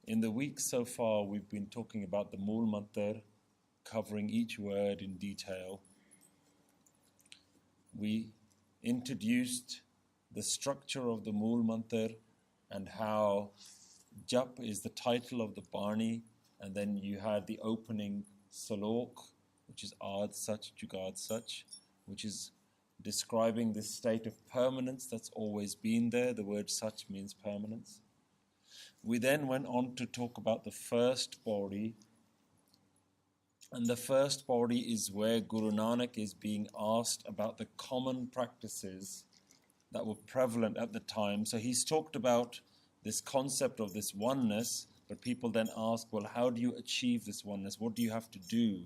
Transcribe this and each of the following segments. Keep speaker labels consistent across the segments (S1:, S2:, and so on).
S1: In the week so far, we've been talking about the Mool Mantar, covering each word in detail. We introduced the structure of the Mool Mantar and how Jap is the title of the Bani, and then you had the opening Salok, which is Aad Sach, Jugad Sach, which is describing this state of permanence that's always been there. The word Sach means permanence. We then went on to talk about the first Pauri, and the first Pauri is where Guru Nanak is being asked about the common practices that were prevalent at the time. So he's talked about this concept of this oneness, but people then ask, well, how do you achieve this oneness? What do you have to do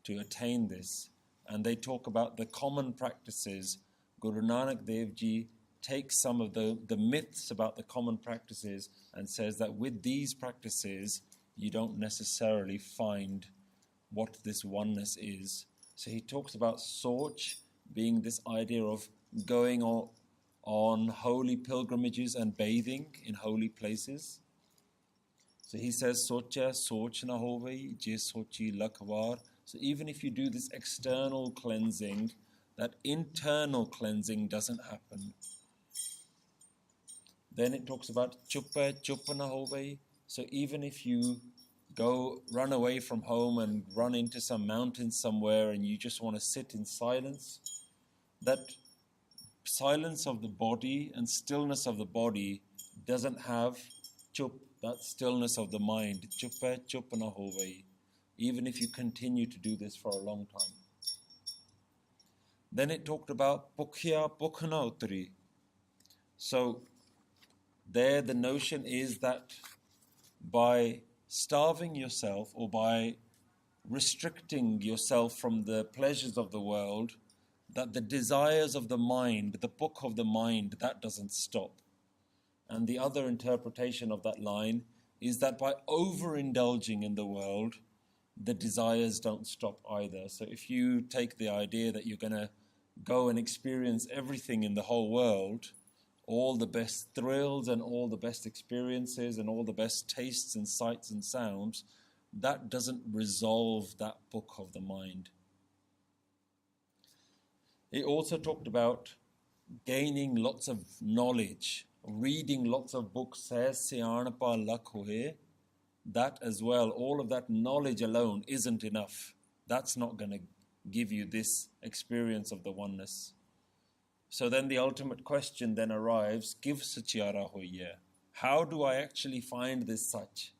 S1: to attain this? And they talk about the common practices. Guru Nanak Dev Ji takes some of the myths about the common practices and says that with these practices, you don't necessarily find what this oneness is. So he talks about Soch being this idea of going on holy pilgrimages and bathing in holy places. So he says, Socha, Soch na hovai, je sochi lakhwar. So even if you do this external cleansing, that internal cleansing doesn't happen. Then it talks about chuppe, chuppe na hovai. So even if you run away from home and run into some mountain somewhere and you just want to sit in silence, that silence of the body and stillness of the body doesn't have chup, that stillness of the mind. Chuppe, chuppe na hovai. Even if you continue to do this for a long time. Then it talked about pukhya pukhna utri. So there the notion is that by starving yourself or by restricting yourself from the pleasures of the world, that the desires of the mind, the book of the mind, that doesn't stop. And the other interpretation of that line is that by overindulging in the world, the desires don't stop either. So if you take the idea that you're going to go and experience everything in the whole world, all the best thrills and all the best experiences and all the best tastes and sights and sounds, that doesn't resolve that book of the mind. It also talked about gaining lots of knowledge, reading lots of books, says Siyanapa Lakhohe. That as well, all of that knowledge alone isn't enough. That's not going to give you this experience of the oneness. So then the ultimate question then arrives, Give Sachiara Hoye. How do I actually find this Sach?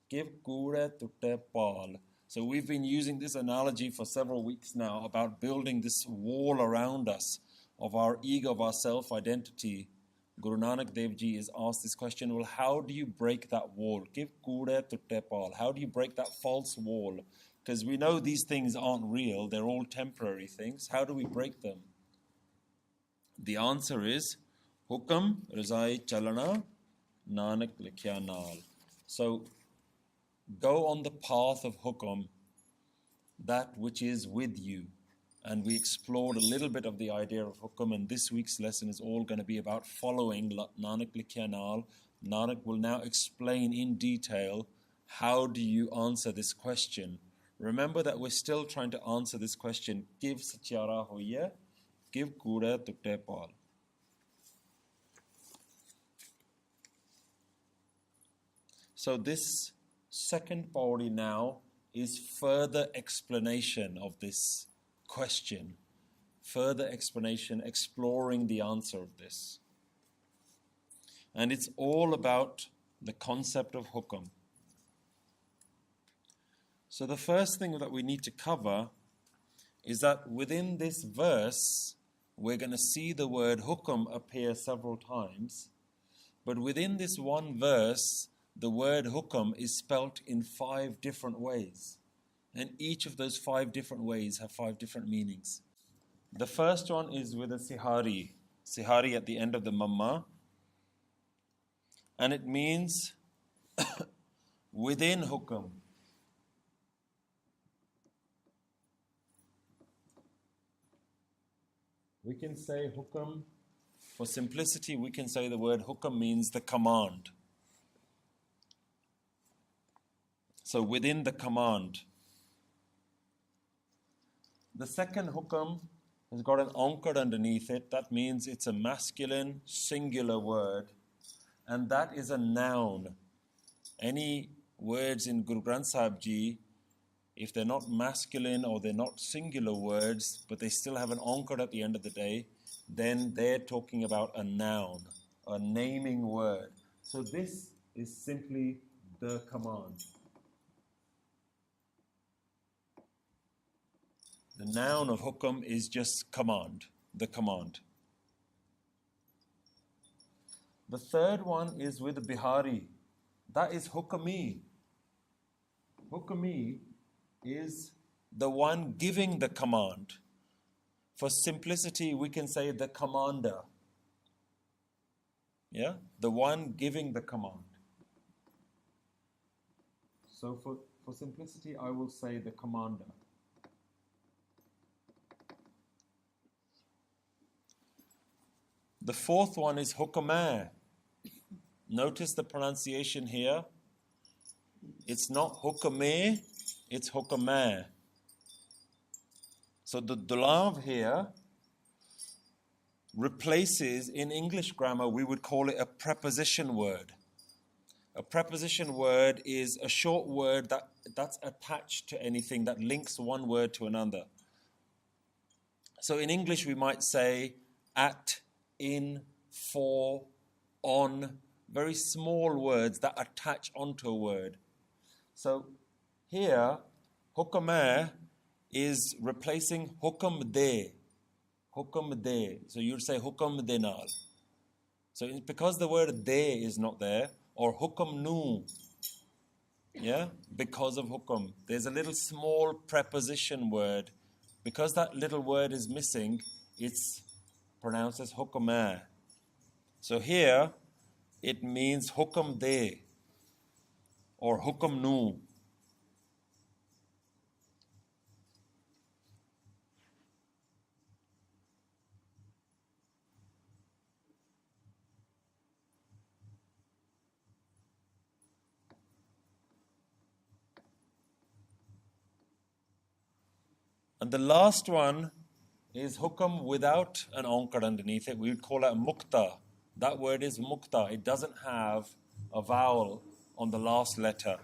S1: Give Kure Tutte Pal. So we've been using this analogy for several weeks now about building this wall around us of our ego, of our self-identity. Guru Nanak Dev Ji is asked this question, well, how do you break that wall? Give Kure Tutte Pal. How do you break that false wall? Because we know these things aren't real, they're all temporary things. How do we break them? The answer is Hukam Rizai Chalana Nanak Likhya Naal. So go on the path of Hukam, that which is with you. And we explored a little bit of the idea of Hukam, and this week's lesson is all going to be about following Nanak Likhya Naal. Nanak will now explain in detail how do you answer this question. Remember that we're still trying to answer this question. Give Sachiara Hoye. Give Kure Tutte Pal. So this second Pauri now is further explanation of this question. Further explanation, exploring the answer of this. And it's all about the concept of Hukam. So the first thing that we need to cover is that within this verse, we're going to see the word Hukam appear several times. But within this one verse, the word Hukam is spelt in 5 different ways. And each of those 5 different ways have 5 different meanings. The first one is with a Sihari. Sihari at the end of the Mamma. And it means within Hukam. We can say Hukam, for simplicity, we can say the word Hukam means the command. So within the command. The second hukam has got an ankar underneath it. That means it's a masculine singular word, and that is a noun. Any words in Guru Granth Sahib Ji, if they're not masculine or they're not singular words, but they still have an ankar at the end of the day, then they're talking about a noun, a naming word. So this is simply the command. The noun of hukam is just command, the command. The third one is with Bihari. That is hukami. Hukami is the one giving the command. For simplicity, we can say the commander. Yeah? The one giving the command. So for simplicity, I will say the commander. The fourth one is hukamah. Notice the pronunciation here. It's not hukameh, it's hukamah. So the dulav here replaces, in English grammar, we would call it a preposition word. A preposition word is a short word that's attached to anything, that links one word to another. So in English we might say at, in, for, on, very small words that attach onto a word. So here, hukamah is replacing hukam de. Hukam de. So you'd say hukam denal. So because the word de is not there, or hukam nu, yeah, because of hukam, there's a little small preposition word. Because that little word is missing, it's pronounced as hukamah. So here, it means hukam de, or hukam nu. And the last one is hukam without an ankar underneath it. We would call it a mukta. That word is mukta. It doesn't have a vowel on the last letter.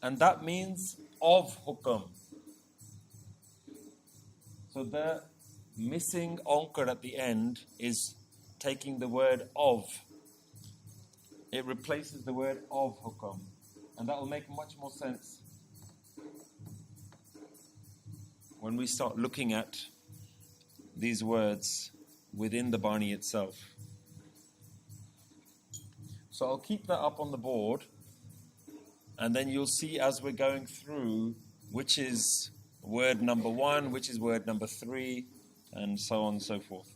S1: And that means of hukam. So the missing ankar at the end is taking the word of. It replaces the word of hukam. And that will make much more sense when we start looking at these words within the Bani itself. So I'll keep that up on the board, and then you'll see as we're going through which is word number 1, which is word number 3, and so on and so forth.